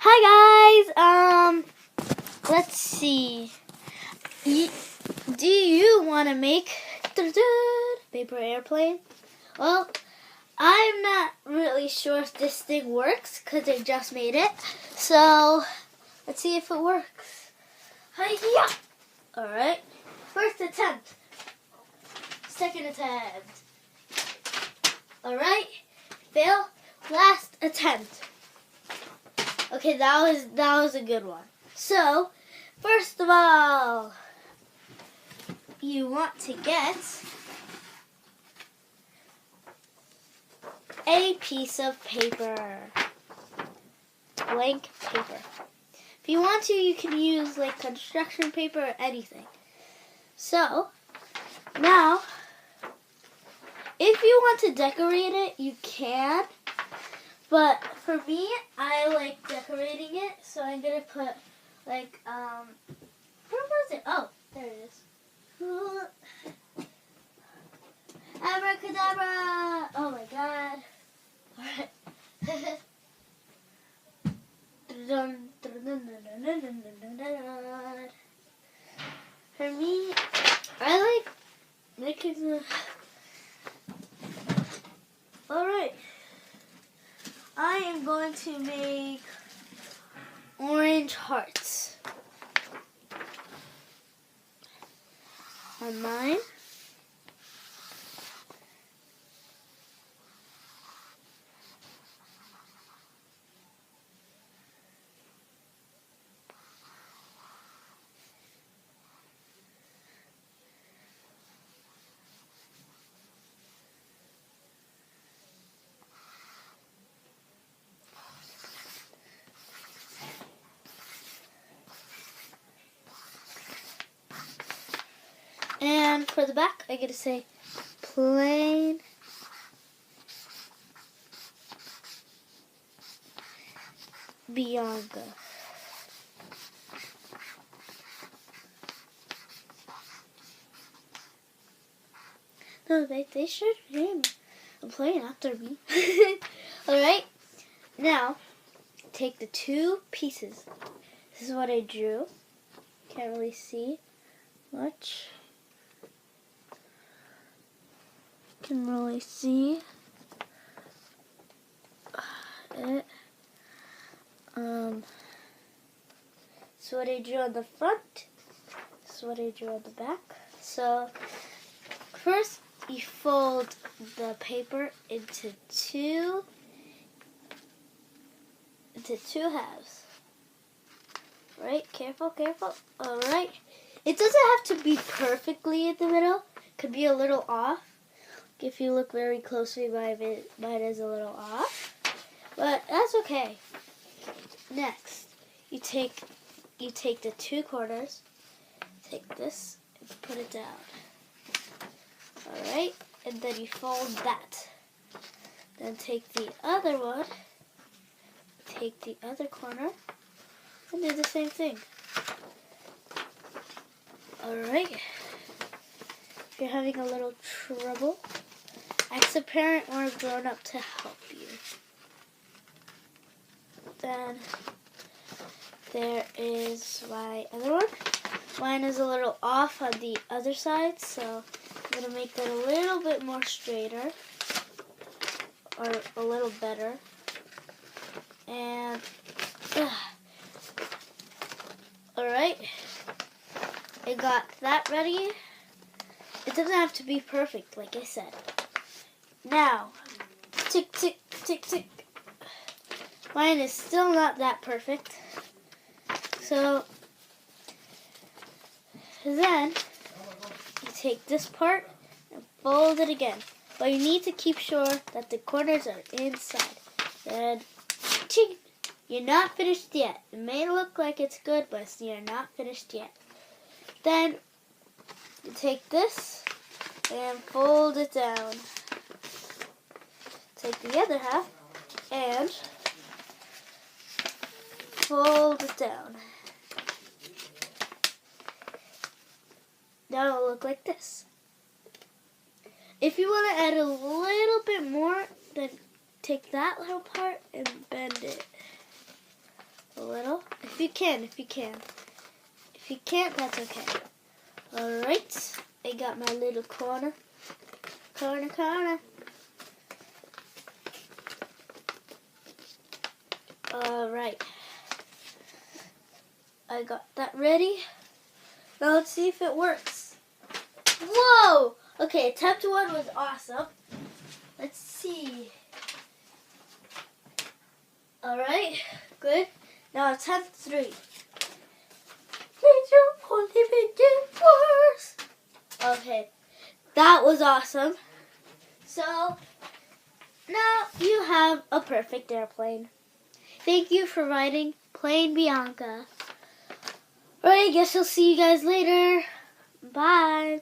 Hi guys. Let's see. Do you want to make paper airplane? Well, I'm not really sure if this thing works because I just made it. So let's see if it works. Hiya! All right. First attempt. Second attempt. All right. Fail. Last attempt. Okay, that was a good one. So, first of all, you want to get a piece of paper, blank paper. If you want to, you can use like construction paper or anything. So, now, if you want to decorate it, you can. But for me, I like decorating it, so I'm gonna put like where was it? Oh, there it is. Abracadabra! Oh my god. Alright. For me, I like making the. Alright. I am going to make orange hearts on mine. And for the back, I get to say plain Bianca. No, they should name a plane after me. Alright, now take the two pieces. This is what I drew. Can't really see much. Can really see it. This is what I drew on the front. This is what I drew on the back. So first you fold the paper into two halves. Right? Careful, careful. Alright. It doesn't have to be perfectly in the middle. It could be a little off. If you look very closely, mine is a little off. But that's okay. Next, you take the two corners, take this and put it down. Alright? And then you fold that. Then take the other one, take the other corner, and do the same thing. Alright. If you're having a little trouble, ask a parent or a grown-up to help you. Then there is my other one. Mine is a little off on the other side, so I'm going to make that a little bit more straighter, or a little better. And, alright, I got that ready. It doesn't have to be perfect, like I said. Now, tick, tick, tick, tick. Mine is still not that perfect. So, then, you take this part and fold it again. But you need to keep sure that the corners are inside. Then, ching! You're not finished yet. It may look like it's good, but you're not finished yet. Then, you take this and fold it down. Take the other half and fold it down. Now it'll look like this. If you want to add a little bit more, then take that little part and bend it. If you can. If you can't, that's okay. Alright. I got my little corner. Corner. Alright. I got that ready. Now let's see if it works. Whoa! Okay, attempt 1 was awesome. Let's see. Alright, good. Now attempt 3. Please don't only make it worse. Okay, that was awesome. So, now you have a perfect airplane. Thank you for writing Plane Bianca. Alright, I guess I'll see you guys later. Bye.